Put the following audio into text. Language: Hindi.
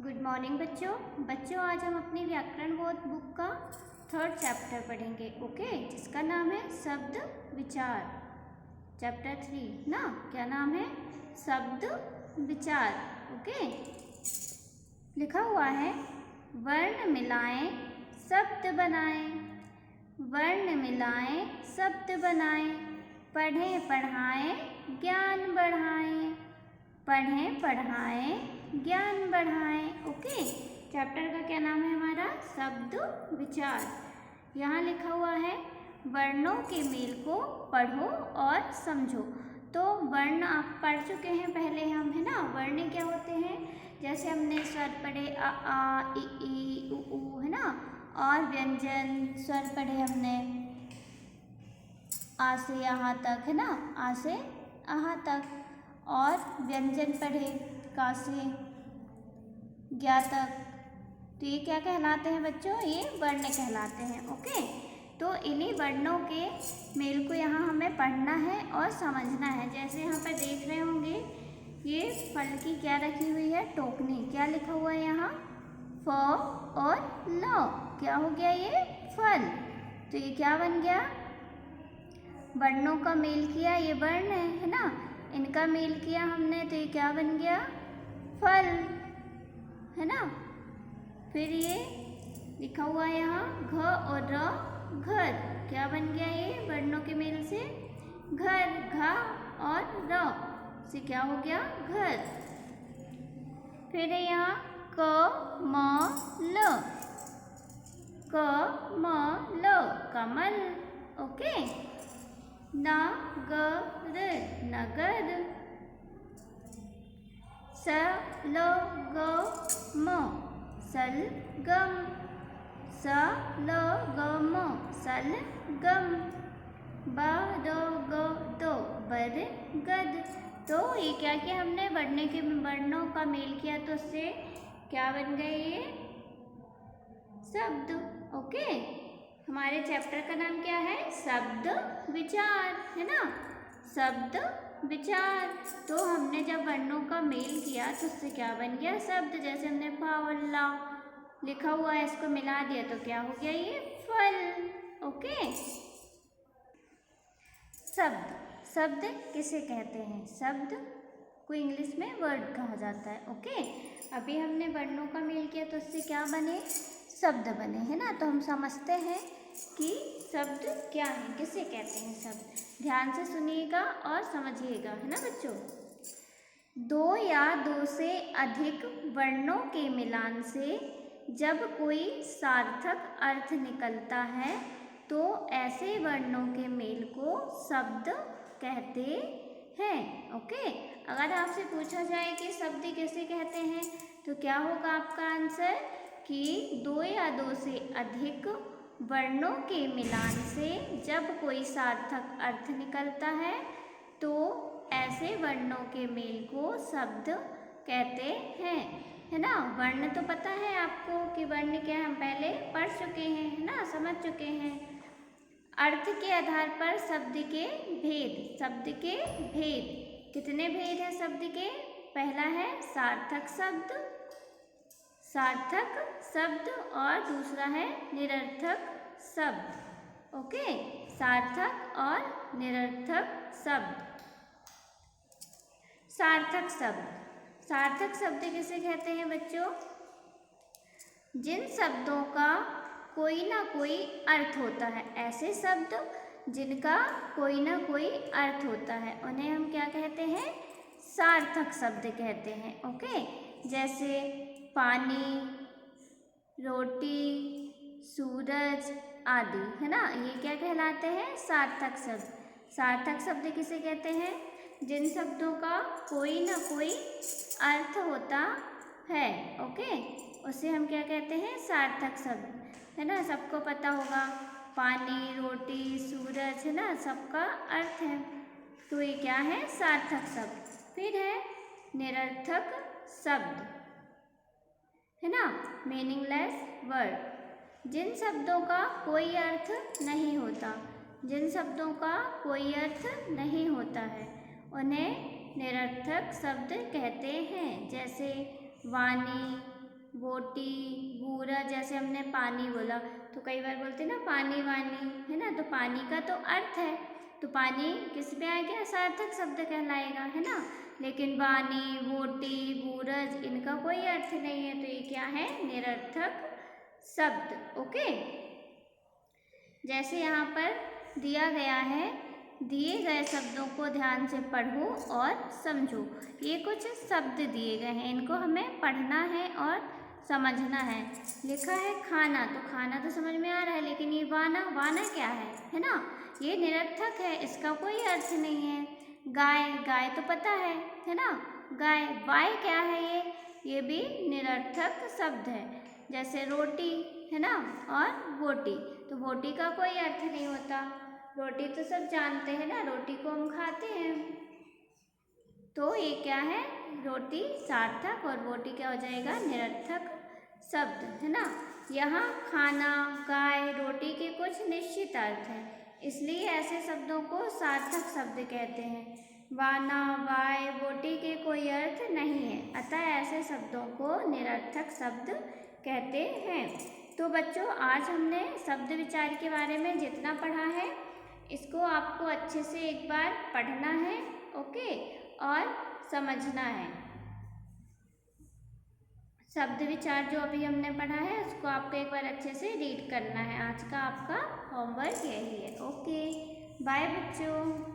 गुड मॉर्निंग बच्चों आज हम अपनी व्याकरण बोध बुक का 3rd चैप्टर पढ़ेंगे। ओके, जिसका नाम है शब्द विचार। चैप्टर 3 ना, क्या नाम है? शब्द विचार। ओके, लिखा हुआ है वर्ण मिलाएं शब्द बनाएं, वर्ण मिलाएं शब्द बनाएं, पढ़ें पढ़ाएं ज्ञान बढ़ाएं, पढ़ें पढ़ाएं ज्ञान बढ़ाएं। ओके, चैप्टर का क्या नाम है हमारा? शब्द विचार। यहाँ लिखा हुआ है वर्णों के मेल को पढ़ो और समझो। तो वर्ण आप पढ़ चुके हैं पहले हम, है ना। वर्ण क्या होते हैं? जैसे हमने स्वर पढ़े आ इ ई उ ऊ, है ना। और व्यंजन स्वर पढ़े हमने आ से यहाँ तक, है ना, आ से यहाँ तक। और व्यंजन पढ़े का से ज्ञा तक। तो ये क्या कहलाते हैं बच्चों? ये वर्ण कहलाते हैं। ओके, तो इन्हीं वर्णों के मेल को यहाँ हमें पढ़ना है और समझना है। जैसे यहाँ पर देख रहे होंगे ये फल की क्या रखी हुई है? टोकनी। क्या लिखा हुआ है यहाँ? फ और ल। क्या हो गया? ये फल। तो ये क्या बन गया? वर्णों का मेल किया, ये वर्ण है ना, इनका मेल किया हमने, तो ये क्या बन गया? फल, है ना। फिर ये लिखा हुआ है यहाँ घ और र, घर। क्या बन गया ये वर्णों के मेल से? घर। घ और र से क्या हो गया? घर। फिर है यहाँ क म ल, क म ल, कमल। ओके, नगर, नगर। सलगम, सलगम, सलगम, सलगम। बरगद, बरगद। तो ये क्या किया हमने? वर्णों का मेल किया, तो उससे क्या बन गए? ये शब्द। ओके, हमारे चैप्टर का नाम क्या है? शब्द विचार, है ना। शब्द विचार। तो हमने जब वर्णों का मेल किया तो उससे क्या बन गया? शब्द। जैसे हमने फा और ला लिखा हुआ है, इसको मिला दिया तो क्या हो गया? ये फल। ओके, शब्द। शब्द किसे कहते हैं? शब्द को इंग्लिश में वर्ड कहा जाता है। ओके, अभी हमने वर्णों का मेल किया तो उससे क्या बने? शब्द बने, है ना। तो हम समझते हैं कि शब्द क्या है, किसे कहते हैं शब्द। ध्यान से सुनिएगा और समझिएगा, है ना बच्चों। दो या दो से अधिक वर्णों के मिलान से जब कोई सार्थक अर्थ निकलता है तो ऐसे वर्णों के मेल को शब्द कहते हैं। ओके, अगर आपसे पूछा जाए कि शब्द किसे कहते हैं तो क्या होगा आपका आंसर? कि दो या दो से अधिक वर्णों के मिलान से जब कोई सार्थक अर्थ निकलता है तो ऐसे वर्णों के मेल को शब्द कहते हैं, है ना। वर्ण तो पता है आपको कि वर्ण क्या, हम पहले पढ़ चुके हैं, है ना, समझ चुके हैं। अर्थ के आधार पर शब्द के भेद। शब्द के भेद कितने भेद हैं शब्द के? पहला है सार्थक शब्द, सार्थक शब्द, और दूसरा है निरर्थक शब्द। ओके, सार्थक और निरर्थक शब्द। सार्थक शब्द। सार्थक शब्द किसे कहते हैं बच्चों? जिन शब्दों का कोई ना कोई अर्थ होता है, ऐसे शब्द जिनका कोई ना कोई अर्थ होता है, उन्हें हम क्या कहते हैं? सार्थक शब्द कहते हैं। ओके, जैसे पानी, रोटी, सूरज आदि, है ना, ये क्या कहलाते हैं? सार्थक शब्द। सार्थक शब्द किसे कहते हैं? जिन शब्दों का कोई ना कोई अर्थ होता है, ओके, उसे हम क्या कहते हैं? सार्थक शब्द, है ना। सबको पता होगा पानी, रोटी, सूरज, है ना, सबका अर्थ है, तो ये क्या है? सार्थक शब्द। फिर है निरर्थक शब्द, है ना, मीनिंगलेस वर्ड। जिन शब्दों का कोई अर्थ नहीं होता, जिन शब्दों का कोई अर्थ नहीं होता है, उन्हें निरर्थक शब्द कहते हैं। जैसे वाणी, बोटी, बूरा। जैसे हमने पानी बोला तो कई बार बोलते हैं ना पानी वानी, है ना, तो पानी का तो अर्थ है, तो पानी किस में आ गया, सार्थक शब्द कहलाएगा, है ना। लेकिन वानी, बोटी, बूरज इनका कोई अर्थ नहीं है, तो ये क्या है, निरर्थक शब्द। ओके, जैसे यहाँ पर दिया गया है, दिए गए शब्दों को ध्यान से पढ़ो और समझो। ये कुछ शब्द दिए गए हैं, इनको हमें पढ़ना है और समझना है। लिखा है खाना, तो खाना तो समझ में आ रहा है, लेकिन ये वाना, वाना क्या है ना, ये निरर्थक है, इसका कोई अर्थ नहीं है। गाय, गाय तो पता है ना, गाय। वाय क्या है, ये भी निरर्थक शब्द है। जैसे रोटी, है ना, और बोटी, तो बोटी का कोई अर्थ नहीं होता। रोटी तो सब जानते हैं ना, रोटी को हम खाते हैं, तो ये क्या है, रोटी सार्थक और बोटी क्या हो जाएगा, निरर्थक शब्द, है ना। यहाँ खाना, गाय, रोटी के कुछ निश्चित अर्थ हैं, इसलिए ऐसे शब्दों को सार्थक शब्द कहते हैं। वाना, वाय, बोटी के कोई अर्थ नहीं है, अतः ऐसे शब्दों को निरर्थक शब्द कहते हैं। तो बच्चों, आज हमने शब्द विचार के बारे में जितना पढ़ा है, इसको आपको अच्छे से एक बार पढ़ना है, ओके, और समझना है। शब्द विचार जो अभी हमने पढ़ा है उसको आपको एक बार अच्छे से रीड करना है। आज का आपका होमवर्क यही है। ओके, बाय बच्चों।